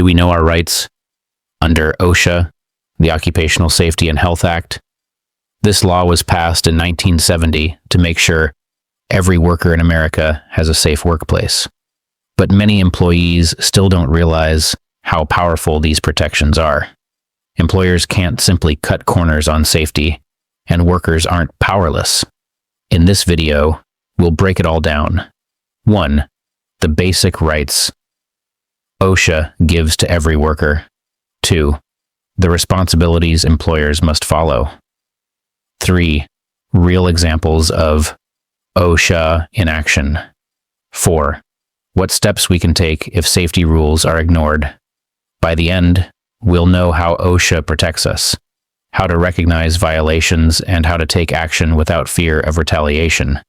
Do we know our rights under OSHA, the Occupational Safety and Health Act? This law was passed in 1970 to make sure every worker in America has a safe workplace. But many employees still don't realize how powerful these protections are. Employers can't simply cut corners on safety, and workers aren't powerless. In this video, we'll break it all down. 1. The basic rights OSHA gives to every worker. 2. The responsibilities employers must follow. 3. Real examples of OSHA in action. 4. What steps we can take if safety rules are ignored. By the end, we'll know how OSHA protects us, how to recognize violations, and how to take action without fear of retaliation.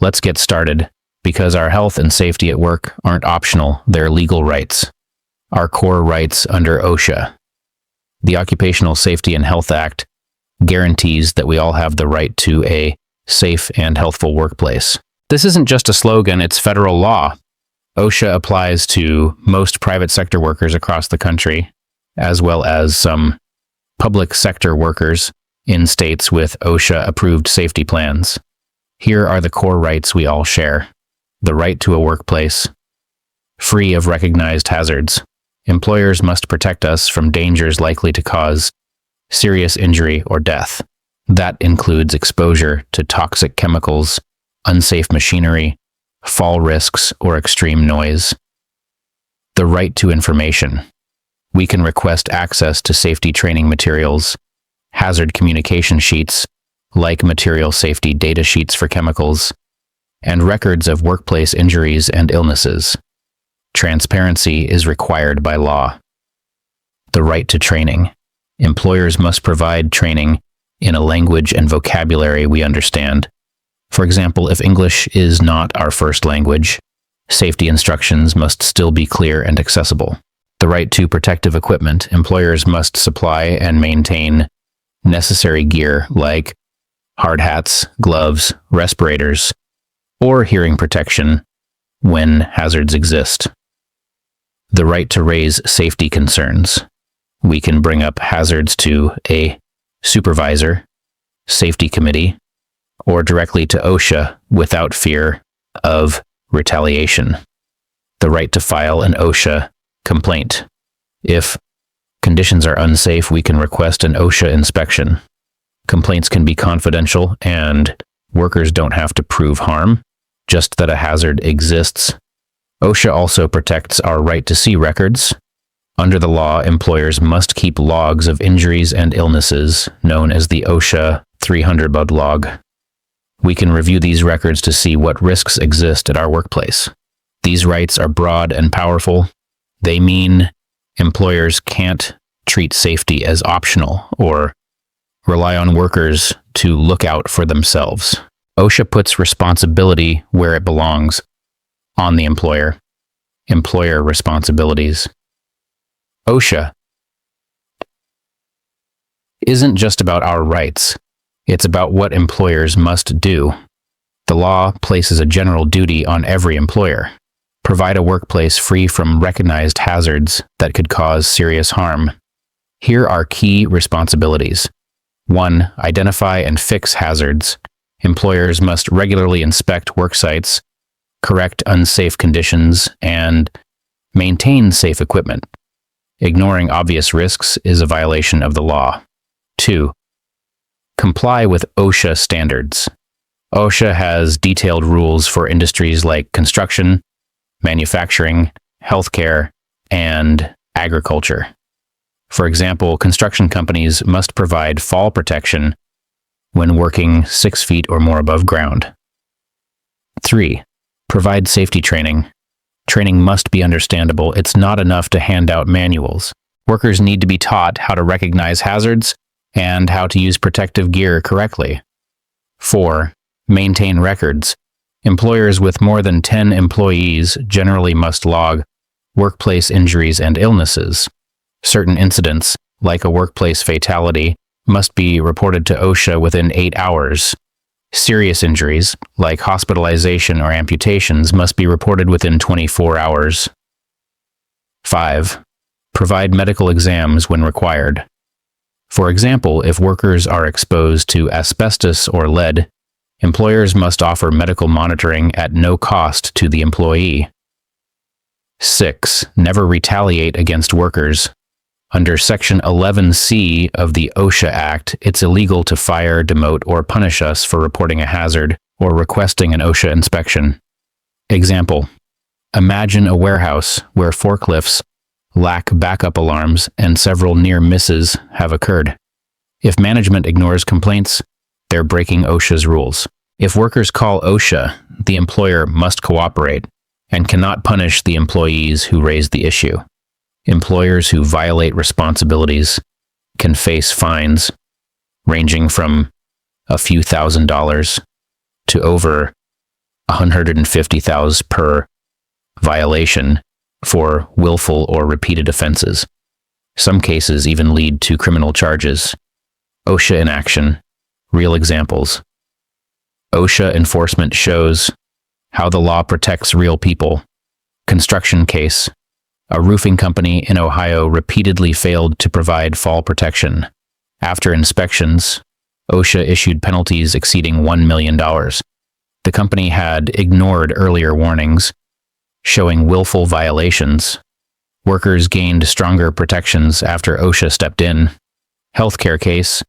Let's get started, because our health and safety at work aren't optional, they're legal rights. Our core rights under OSHA. The Occupational Safety and Health Act guarantees that we all have the right to a safe and healthful workplace. This isn't just a slogan, it's federal law. OSHA applies to most private sector workers across the country, as well as some public sector workers in states with OSHA-approved safety plans. Here are the core rights we all share. The right to a workplace free of recognized hazards. Employers must protect us from dangers likely to cause serious injury or death. That includes exposure to toxic chemicals, unsafe machinery, fall risks, or extreme noise. The right to information. We can request access to safety training materials, hazard communication sheets, like material safety data sheets for chemicals, and records of workplace injuries and illnesses. Transparency is required by law. The right to training. Employers must provide training in a language and vocabulary we understand. For example, if English is not our first language, safety instructions must still be clear and accessible. The right to protective equipment. Employers must supply and maintain necessary gear like hard hats, gloves, respirators, or hearing protection when hazards exist. The right to raise safety concerns. We can bring up hazards to a supervisor, safety committee, or directly to OSHA without fear of retaliation. The right to file an OSHA complaint. If conditions are unsafe, we can request an OSHA inspection. Complaints can be confidential, and workers don't have to prove harm, just that a hazard exists. OSHA also protects our right to see records. Under the law, employers must keep logs of injuries and illnesses, known as the OSHA 300 log. We can review these records to see what risks exist at our workplace. These rights are broad and powerful. They mean employers can't treat safety as optional or rely on workers to look out for themselves. OSHA puts responsibility where it belongs, on the employer. Employer responsibilities. OSHA isn't just about our rights. It's about what employers must do. The law places a general duty on every employer. Provide a workplace free from recognized hazards that could cause serious harm. Here are key responsibilities. 1. Identify and fix hazards. Employers must regularly inspect work sites, correct unsafe conditions, and maintain safe equipment. Ignoring obvious risks is a violation of the law. 2. Comply with OSHA standards. OSHA has detailed rules for industries like construction, manufacturing, healthcare, and agriculture. For example, construction companies must provide fall protection when working 6 feet or more above ground. 3. Provide safety training. Training must be understandable. It's not enough to hand out manuals. Workers need to be taught how to recognize hazards and how to use protective gear correctly. 4. Maintain records. Employers with more than 10 employees generally must log workplace injuries and illnesses. Certain incidents, like a workplace fatality, must be reported to OSHA within 8 hours. Serious injuries, like hospitalization or amputations, must be reported within 24 hours. 5. Provide medical exams when required. For example, if workers are exposed to asbestos or lead, employers must offer medical monitoring at no cost to the employee. 6. Never retaliate against workers. Under Section 11C of the OSHA Act, it's illegal to fire, demote, or punish us for reporting a hazard or requesting an OSHA inspection. Example: imagine a warehouse where forklifts lack backup alarms and several near misses have occurred. If management ignores complaints, they're breaking OSHA's rules. If workers call OSHA, the employer must cooperate and cannot punish the employees who raised the issue. Employers who violate responsibilities can face fines ranging from a few $1,000s to over $150,000 per violation for willful or repeated offenses. Some cases even lead to criminal charges. OSHA in action. Real examples. OSHA enforcement shows how the law protects real people. Construction case. A roofing company in Ohio repeatedly failed to provide fall protection. After inspections, OSHA issued penalties exceeding $1 million. The company had ignored earlier warnings, showing willful violations. Workers gained stronger protections after OSHA stepped in. Healthcare case.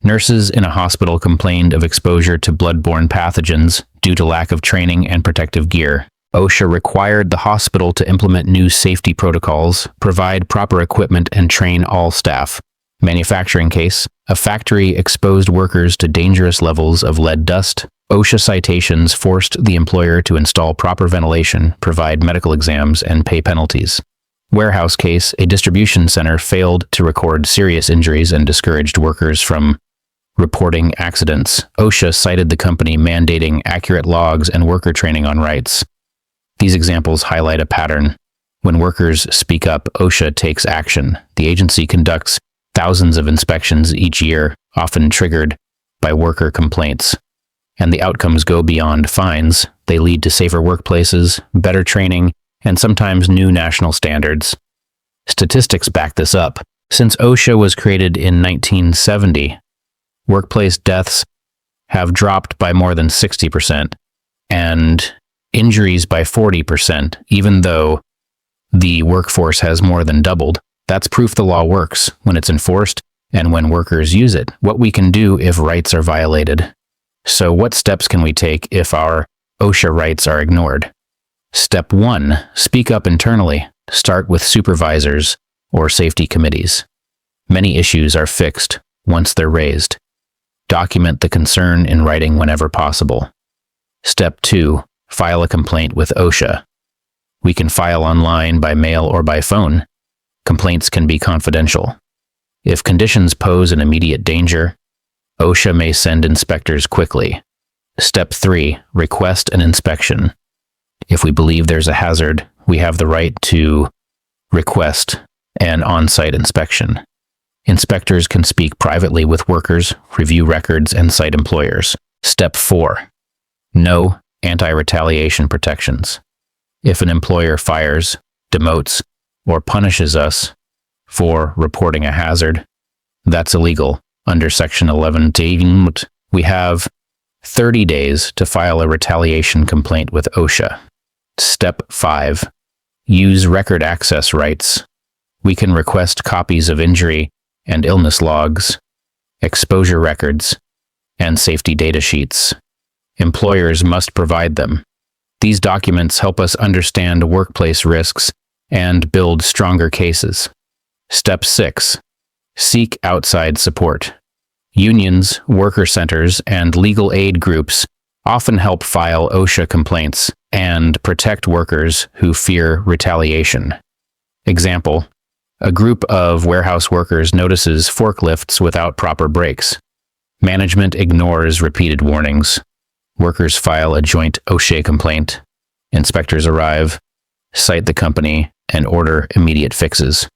Nurses in a hospital complained of exposure to bloodborne pathogens due to lack of training and protective gear. OSHA required the hospital to implement new safety protocols, provide proper equipment, and train all staff. Manufacturing case. A factory exposed workers to dangerous levels of lead dust. OSHA citations forced the employer to install proper ventilation, provide medical exams, and pay penalties. Warehouse case. A distribution center failed to record serious injuries and discouraged workers from reporting accidents. OSHA cited the company mandating accurate logs and worker training on rights. These examples highlight a pattern. When workers speak up, OSHA takes action. The agency conducts thousands of inspections each year, often triggered by worker complaints. And the outcomes go beyond fines. They lead to safer workplaces, better training, and sometimes new national standards. Statistics back this up. Since OSHA was created in 1970, workplace deaths have dropped by more than 60%, and injuries by 40%, even though the workforce has more than doubled. That's proof the law works when it's enforced and when workers use it. What we can do if rights are violated. So what steps can we take if our OSHA rights are ignored? Step 1. Speak up internally. Start with supervisors or safety committees. Many issues are fixed once they're raised. Document the concern in writing whenever possible. Step 2. File a complaint with OSHA. We can file online, by mail, or by phone. Complaints can be confidential. If conditions pose an immediate danger, OSHA may send inspectors quickly. Step 3. Request an inspection. If we believe there's a hazard, we have the right to request an on-site inspection. Inspectors can speak privately with workers, review records, and cite employers. Step 4. No anti-retaliation protections. If an employer fires, demotes, or punishes us for reporting a hazard, that's illegal. Under Section 11, we have 30 days to file a retaliation complaint with OSHA. Step 5. Use record access rights. We can request copies of injury and illness logs, exposure records, and safety data sheets. Employers must provide them. These documents help us understand workplace risks and build stronger cases. Step 6. Seek outside support. Unions, worker centers, and legal aid groups often help file OSHA complaints and protect workers who fear retaliation. Example: a group of warehouse workers notices forklifts without proper brakes. Management ignores repeated warnings. Workers file a joint OSHA complaint. Inspectors arrive, cite the company, and order immediate fixes.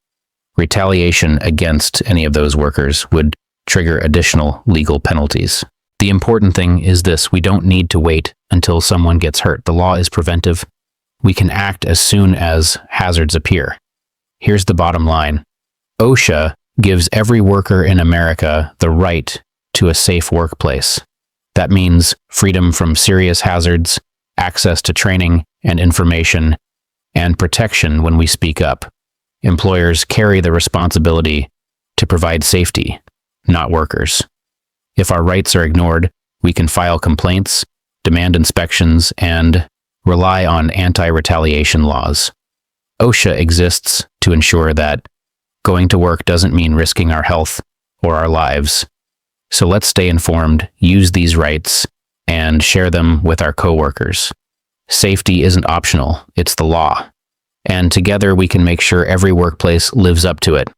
Retaliation against any of those workers would trigger additional legal penalties. The important thing is this: we don't need to wait until someone gets hurt. The law is preventive. We can act as soon as hazards appear. Here's the bottom line. OSHA gives every worker in America the right to a safe workplace. That means freedom from serious hazards, access to training and information, and protection when we speak up. Employers carry the responsibility to provide safety, not workers. If our rights are ignored, we can file complaints, demand inspections, and rely on anti-retaliation laws. OSHA exists to ensure that going to work doesn't mean risking our health or our lives. So let's stay informed, use these rights, and share them with our coworkers. Safety isn't optional, it's the law. And together we can make sure every workplace lives up to it.